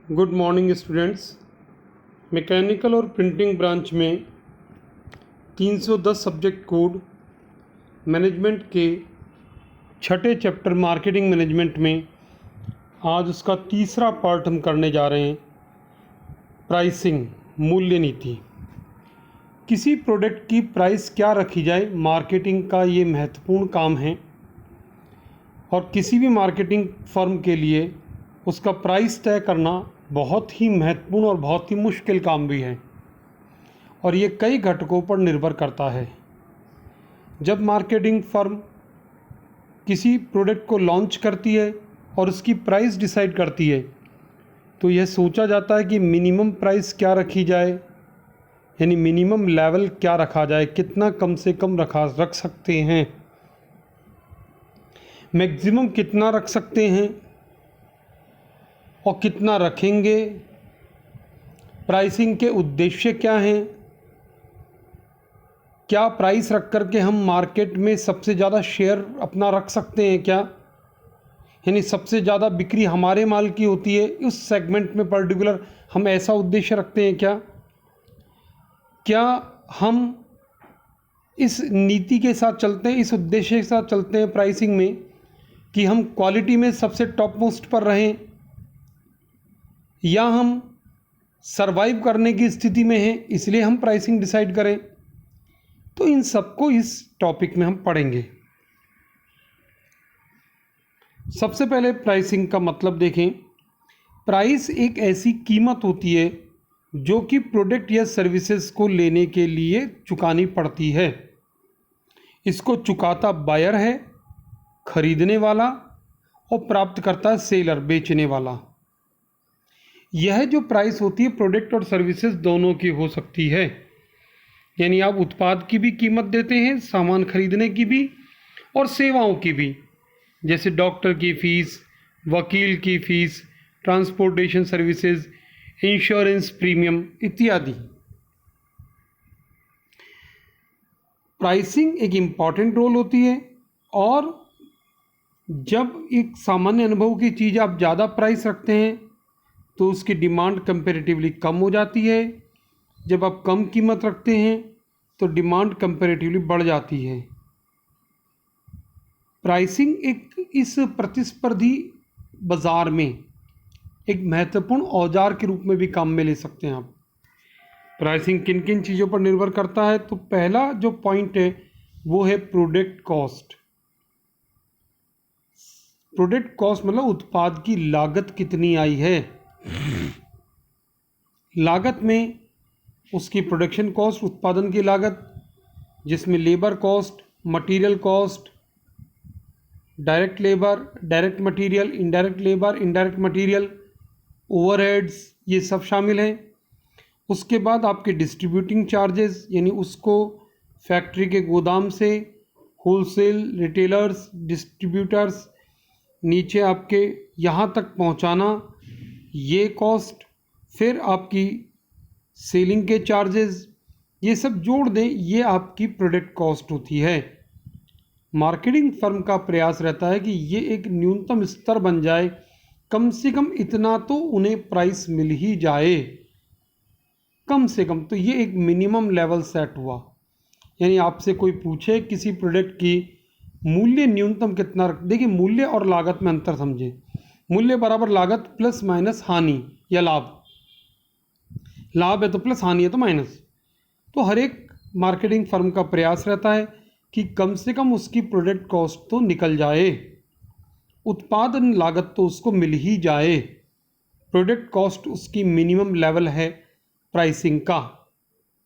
Good morning students. Mechanical और printing branch में 310 subject code management के छठे चैप्टर मार्केटिंग मैनेजमेंट में आज उसका तीसरा पार्ट हम करने जा रहे हैं। प्राइसिंग, मूल्य नीति। किसी प्रोडक्ट की प्राइस क्या रखी जाए, मार्केटिंग का ये महत्वपूर्ण काम है और किसी भी मार्केटिंग फर्म के लिए उसका प्राइस तय करना बहुत ही महत्वपूर्ण और बहुत ही मुश्किल काम भी है और ये कई घटकों पर निर्भर करता है। जब मार्केटिंग फर्म किसी प्रोडक्ट को लॉन्च करती है और उसकी प्राइस डिसाइड करती है तो यह सोचा जाता है कि मिनिमम प्राइस क्या रखी जाए, यानी मिनिमम लेवल क्या रखा जाए, कितना कम से कम रख सकते हैं, मैक्सिमम कितना रख सकते हैं और कितना रखेंगे, प्राइसिंग के उद्देश्य क्या हैं, क्या प्राइस रख कर के हम मार्केट में सबसे ज़्यादा शेयर अपना रख सकते हैं क्या, यानी सबसे ज़्यादा बिक्री हमारे माल की होती है उस सेगमेंट में पर्टिकुलर, हम ऐसा उद्देश्य रखते हैं क्या हम इस नीति के साथ चलते हैं, इस उद्देश्य के साथ चलते हैं प्राइसिंग में कि हम क्वालिटी में सबसे टॉप मोस्ट पर रहें या हम सरवाइव करने की स्थिति में हैं इसलिए हम प्राइसिंग डिसाइड करें। तो इन सबको इस टॉपिक में हम पढ़ेंगे। सबसे पहले प्राइसिंग का मतलब देखें। प्राइस एक ऐसी कीमत होती है जो कि प्रोडक्ट या सर्विसेज को लेने के लिए चुकानी पड़ती है। इसको चुकाता बायर है, खरीदने वाला, और प्राप्त करता है सेलर, बेचने वाला। यह जो प्राइस होती है प्रोडक्ट और सर्विसेज दोनों की हो सकती है, यानी आप उत्पाद की भी कीमत देते हैं, सामान खरीदने की भी और सेवाओं की भी, जैसे डॉक्टर की फ़ीस, वकील की fees, transportation services, insurance premium इत्यादि। प्राइसिंग एक इम्पॉर्टेंट रोल होती है और जब एक सामान्य अनुभव की चीज़ आप ज़्यादा प्राइस रखते हैं तो उसकी डिमांड कंपैरेटिवली कम हो जाती है। जब आप कम कीमत रखते हैं तो डिमांड कंपैरेटिवली बढ़ जाती है। प्राइसिंग एक इस प्रतिस्पर्धी बाज़ार में एक महत्वपूर्ण औजार के रूप में भी काम में ले सकते हैं आप। प्राइसिंग किन किन चीज़ों पर निर्भर करता है, तो पहला जो पॉइंट है वो है प्रोडक्ट कॉस्ट। प्रोडक्ट कॉस्ट मतलब उत्पाद की लागत कितनी आई है। लागत में उसकी प्रोडक्शन कॉस्ट, उत्पादन की लागत, जिसमें labour cost, material cost, direct labour, direct material, indirect labour, indirect material, overheads, ये सब शामिल हैं। उसके बाद आपके डिस्ट्रीब्यूटिंग चार्जेस, यानी उसको फैक्ट्री के गोदाम से होलसेल, रिटेलर्स, डिस्ट्रीब्यूटर्स, नीचे आपके यहाँ तक पहुँचाना, ये कॉस्ट, फिर आपकी सेलिंग के चार्जेस, ये सब जोड़ दें, ये आपकी प्रोडक्ट कॉस्ट होती है। मार्केटिंग फर्म का प्रयास रहता है कि ये एक न्यूनतम स्तर बन जाए, कम से कम इतना तो उन्हें प्राइस मिल ही जाए, कम से कम। तो ये एक मिनिमम लेवल सेट हुआ, यानी आपसे कोई पूछे किसी प्रोडक्ट की मूल्य न्यूनतम कितना रख, देखिए मूल्य और लागत में अंतर समझें। मूल्य बराबर लागत प्लस माइनस हानि या लाभ, लाभ है तो प्लस, हानि है तो माइनस। तो हर एक मार्केटिंग फर्म का प्रयास रहता है कि कम से कम उसकी प्रोडक्ट कॉस्ट तो निकल जाए, उत्पादन लागत तो उसको मिल ही जाए। प्रोडक्ट कॉस्ट उसकी मिनिमम लेवल है प्राइसिंग का।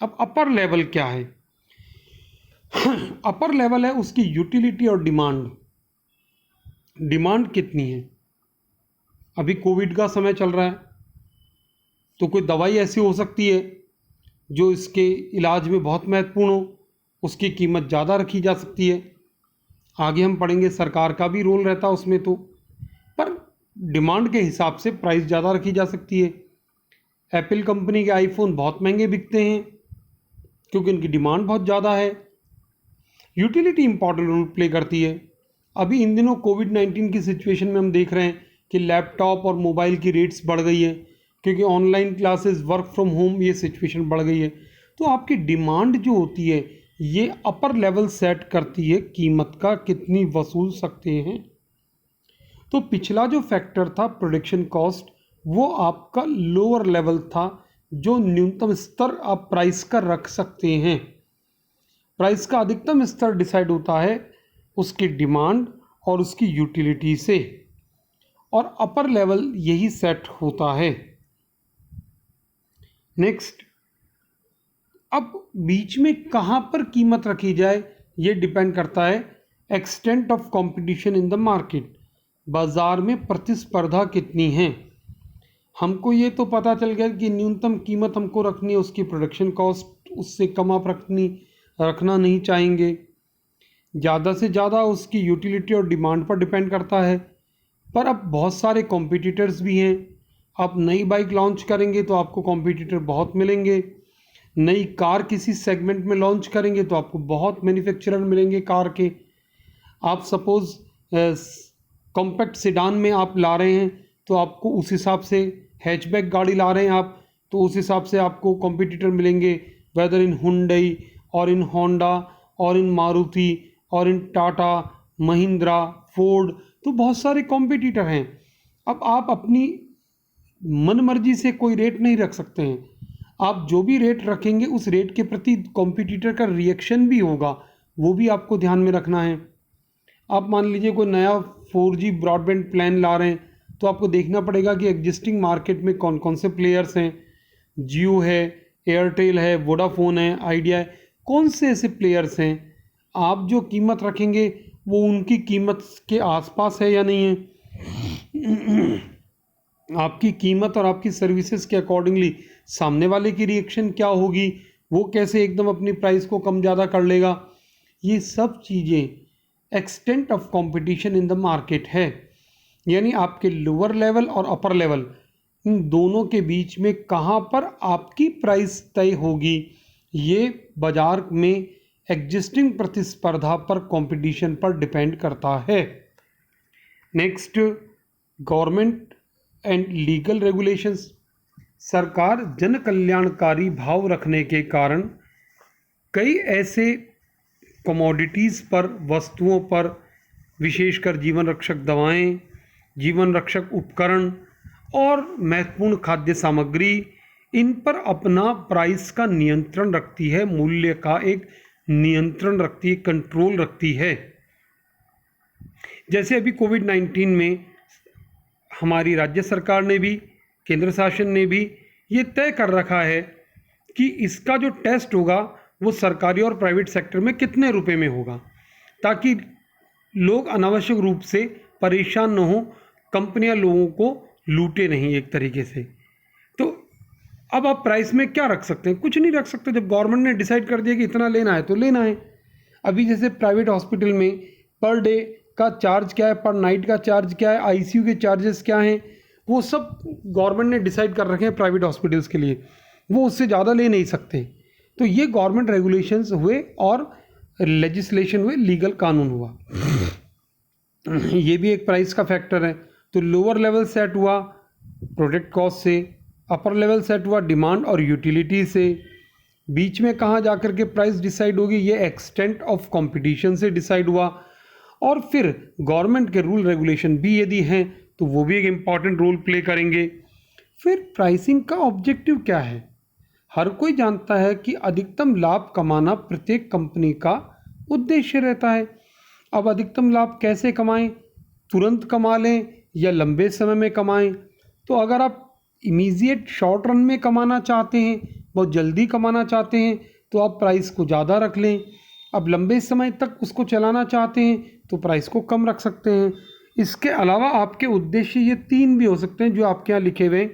अब अपर लेवल क्या है? अपर लेवल है उसकी यूटिलिटी और डिमांड। डिमांड कितनी है? अभी कोविड का समय चल रहा है तो कोई दवाई ऐसी हो सकती है जो इसके इलाज में बहुत महत्वपूर्ण हो, उसकी कीमत ज़्यादा रखी जा सकती है। आगे हम पढ़ेंगे सरकार का भी रोल रहता है उसमें, तो पर डिमांड के हिसाब से प्राइस ज़्यादा रखी जा सकती है। एप्पल कंपनी के आईफोन बहुत महंगे बिकते हैं क्योंकि उनकी डिमांड बहुत ज़्यादा है। यूटिलिटी इंपॉर्टेंट रोल प्ले करती है। अभी इन दिनों कोविड-19 की सिचुएशन में हम देख रहे हैं कि लैपटॉप और मोबाइल की रेट्स बढ़ गई है, क्योंकि online classes, work from home, ये सिचुएशन बढ़ गई है। तो आपकी डिमांड जो होती है ये अपर लेवल सेट करती है कीमत का कितनी वसूल सकते हैं। तो पिछला जो फैक्टर था प्रोडक्शन कॉस्ट, वो आपका लोअर लेवल था, जो न्यूनतम स्तर आप प्राइस का रख सकते हैं। प्राइस का अधिकतम स्तर डिसाइड होता है उसकी डिमांड और उसकी यूटिलिटी से, और अपर लेवल यही सेट होता है। नेक्स्ट, अब बीच में कहाँ पर कीमत रखी जाए ये डिपेंड करता है extent of competition in the market, बाजार में प्रतिस्पर्धा कितनी है। हमको ये तो पता चल गया कि न्यूनतम कीमत हमको रखनी है उसकी प्रोडक्शन कॉस्ट, उससे कम आप रखना नहीं चाहेंगे। ज़्यादा से ज़्यादा उसकी यूटिलिटी और डिमांड पर डिपेंड करता है। पर अब बहुत सारे कॉम्पिटिटर्स भी हैं। आप नई बाइक लॉन्च करेंगे तो आपको कॉम्पिटिटर बहुत मिलेंगे। नई कार किसी सेगमेंट में लॉन्च करेंगे तो आपको बहुत मैन्युफैक्चरर मिलेंगे कार के। आप सपोज़ कॉम्पैक्ट सेडान में आप ला रहे हैं तो आपको उस हिसाब से, हैचबैक गाड़ी ला रहे हैं आप तो उस हिसाब से आपको कॉम्पिटिटर मिलेंगे, वेदर इन हुंडई और इन होंडा और इन मारुति और इन टाटा, महिंद्रा, फोर्ड, तो बहुत सारे कॉम्पिटिटर हैं। अब आप अपनी मन मर्जी से कोई रेट नहीं रख सकते हैं। आप जो भी रेट रखेंगे उस रेट के प्रति कॉम्पिटिटर का रिएक्शन भी होगा, वो भी आपको ध्यान में रखना है। आप मान लीजिए कोई नया 4G ब्रॉडबैंड प्लान ला रहे हैं तो आपको देखना पड़ेगा कि एग्जिस्टिंग मार्केट में कौन कौन से प्लेयर्स हैं। जियो है, एयरटेल है, वोडाफोन है, आइडिया है, कौन से ऐसे प्लेयर्स हैं। आप जो कीमत रखेंगे वो उनकी कीमत के आसपास है या नहीं है। आपकी कीमत और आपकी सर्विसेज के अकॉर्डिंगली सामने वाले की रिएक्शन क्या होगी, वो कैसे एकदम अपनी प्राइस को कम ज़्यादा कर लेगा। ये सब चीज़ें extent of competition in the market है, यानी आपके लोअर लेवल और अपर लेवल इन दोनों के बीच में कहाँ पर आपकी प्राइस तय होगी, ये बाजार में एग्जिस्टिंग प्रतिस्पर्धा पर, कंपटीशन पर डिपेंड करता है। Next, government and legal regulations. सरकार जन कल्याणकारी भाव रखने के कारण कई ऐसे कमोडिटीज़ पर, वस्तुओं पर, विशेषकर जीवन रक्षक दवाएं, जीवन रक्षक उपकरण और महत्वपूर्ण खाद्य सामग्री, इन पर अपना प्राइस का नियंत्रण रखती है, मूल्य का एक नियंत्रण रखती है, कंट्रोल रखती है। जैसे अभी कोविड-19 में हमारी राज्य सरकार ने भी, केंद्र शासन ने भी ये तय कर रखा है कि इसका जो टेस्ट होगा वो सरकारी और प्राइवेट सेक्टर में कितने रुपए में होगा, ताकि लोग अनावश्यक रूप से परेशान न हो, कंपनियां लोगों को लूटे नहीं एक तरीके से। तो अब आप प्राइस में क्या रख सकते हैं? कुछ नहीं रख सकते। जब गवर्नमेंट ने डिसाइड कर दिया कि इतना लेना है तो लेना है। अभी जैसे प्राइवेट हॉस्पिटल में पर डे का चार्ज क्या है, पर नाइट का चार्ज क्या है, आईसीयू के चार्जेस क्या हैं, वो सब गवर्नमेंट ने डिसाइड कर रखे हैं प्राइवेट हॉस्पिटल्स के लिए। वो उससे ज़्यादा ले नहीं सकते। तो ये गवर्नमेंट रेगुलेशंस हुए और लेजिस्लेशन हुए, लीगल कानून हुआ। ये भी एक प्राइस का फैक्टर है। तो लोअर लेवल सेट हुआ प्रोडक्ट कॉस्ट से, अपर लेवल सेट हुआ डिमांड और यूटिलिटी से, बीच में कहाँ जाकर के प्राइस डिसाइड होगी, ये एक्सटेंट ऑफ कंपटीशन से डिसाइड हुआ। और फिर गवर्नमेंट के रूल रेगुलेशन भी यदि हैं तो वो भी एक इम्पॉर्टेंट रोल प्ले करेंगे। फिर प्राइसिंग का ऑब्जेक्टिव क्या है? हर कोई जानता है कि अधिकतम लाभ कमाना प्रत्येक कंपनी का उद्देश्य रहता है। अब अधिकतम लाभ कैसे कमाएं? तुरंत कमा लें या लंबे समय में कमाएं? तो अगर आप इमीडिएट शॉर्ट रन में कमाना चाहते हैं, बहुत जल्दी कमाना चाहते हैं, तो आप प्राइस को ज़्यादा रख लें। अब लंबे समय तक उसको चलाना चाहते हैं तो प्राइस को कम रख सकते हैं। इसके अलावा आपके उद्देश्य ये 3 भी हो सकते हैं जो आपके यहाँ लिखे हुए हैं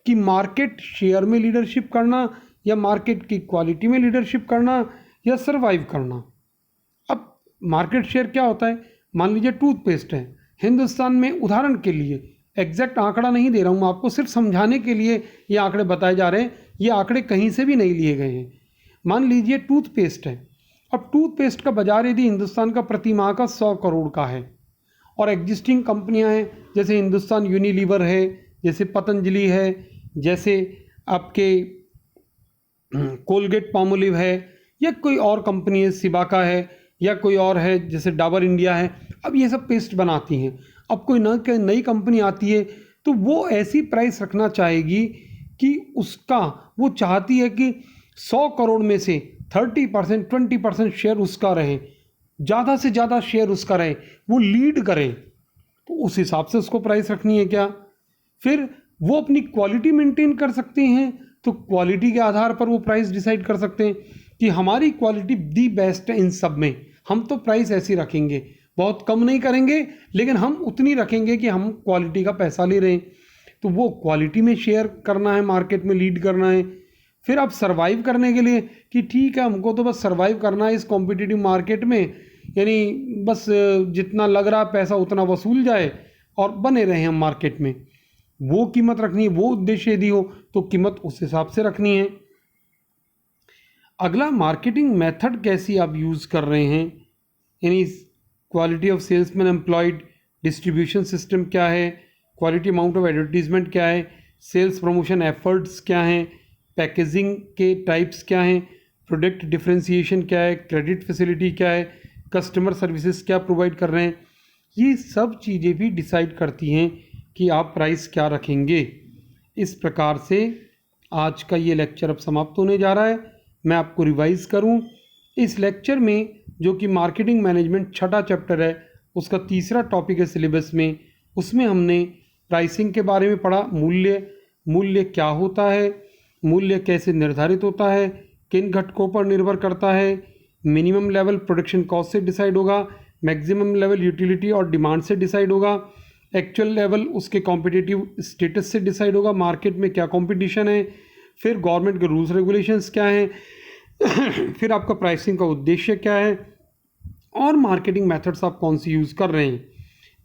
कि मार्केट शेयर में लीडरशिप करना, या मार्केट की क्वालिटी में लीडरशिप करना, या सर्वाइव करना। अब मार्केट शेयर क्या होता है? मान लीजिए टूथपेस्ट है हिंदुस्तान में, उदाहरण के लिए एग्जैक्ट आंकड़ा नहीं दे रहा हूँ, आपको सिर्फ समझाने के लिए ये आंकड़े बताए जा रहे हैं। ये आंकड़े कहीं से भी नहीं लिए गए हैं। मान लीजिए टूथपेस्ट है। अब टूथपेस्ट का बाजार यदि हिंदुस्तान का प्रति माह का 100 करोड़ का है, और एग्जिस्टिंग कंपनियां हैं जैसे हिंदुस्तान यूनिलीवर है, जैसे पतंजलि है, जैसे आपके कोलगेट पामोलिव है या कोई और कंपनी है, सिबाका है या कोई और है जैसे डाबर इंडिया है, अब ये सब पेस्ट बनाती हैं। अब कोई नई कंपनी आती है तो वो ऐसी प्राइस रखना चाहेगी कि उसका वो चाहती है कि 100 करोड़ में से 30% 20% शेयर उसका रहे, ज़्यादा से ज़्यादा शेयर उसका रहे, वो लीड करे, तो उस हिसाब से उसको प्राइस रखनी है क्या। फिर वो अपनी क्वालिटी मेंटेन कर सकते हैं, तो क्वालिटी के आधार पर वो प्राइस डिसाइड कर सकते हैं कि हमारी क्वालिटी दी बेस्ट है इन सब में, हम तो प्राइस ऐसी रखेंगे, बहुत कम नहीं करेंगे लेकिन हम उतनी रखेंगे कि हम क्वालिटी का पैसा ले रहे हैं। तो वो क्वालिटी में शेयर करना है, मार्केट में लीड करना है। फिर आप सर्वाइव करने के लिए कि ठीक है हमको तो बस सर्वाइव करना है इस कॉम्पिटिटिव मार्केट में, यानी बस जितना लग रहा पैसा उतना वसूल जाए और बने रहे हम मार्केट में, वो कीमत रखनी है, वो उद्देश्य यदि हो तो कीमत उस हिसाब से रखनी है। अगला, मार्केटिंग मेथड कैसी आप यूज़ कर रहे हैं, यानी quality of salesman employed, distribution system क्या है, क्वालिटी अमाउंट ऑफ एडवर्टीजमेंट क्या है, सेल्स प्रमोशन एफर्ट्स क्या हैं, पैकेजिंग के टाइप्स क्या हैं, प्रोडक्ट डिफरेंशिएशन क्या है, क्रेडिट फैसिलिटी क्या है, कस्टमर सर्विसेज क्या प्रोवाइड कर रहे हैं, ये सब चीज़ें भी डिसाइड करती हैं कि आप प्राइस क्या रखेंगे। इस प्रकार से आज का ये लेक्चर अब समाप्त होने जा रहा है। मैं आपको रिवाइज करूं, इस लेक्चर में जो कि मार्केटिंग मैनेजमेंट छठा चैप्टर है, उसका तीसरा टॉपिक है सिलेबस में, उसमें हमने प्राइसिंग के बारे में पढ़ा। मूल्य क्या होता है, मूल्य कैसे निर्धारित होता है, किन घटकों पर निर्भर करता है, मिनिमम लेवल प्रोडक्शन कॉस्ट से डिसाइड होगा, मैक्सिमम लेवल यूटिलिटी और डिमांड से डिसाइड होगा, एक्चुअल लेवल उसके कॉम्पिटिटिव स्टेटस से डिसाइड होगा, मार्केट में क्या कंपटीशन है, फिर गवर्नमेंट के रूल्स रेगुलेशंस क्या हैं, फिर आपका प्राइसिंग का उद्देश्य क्या है और मार्केटिंग मेथड्स आप कौन सी यूज़ कर रहे हैं।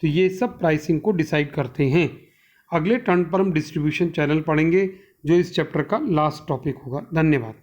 तो ये सब प्राइसिंग को डिसाइड करते हैं। अगले टर्न पर हम डिस्ट्रीब्यूशन चैनल पढ़ेंगे जो इस चैप्टर का लास्ट टॉपिक होगा। धन्यवाद।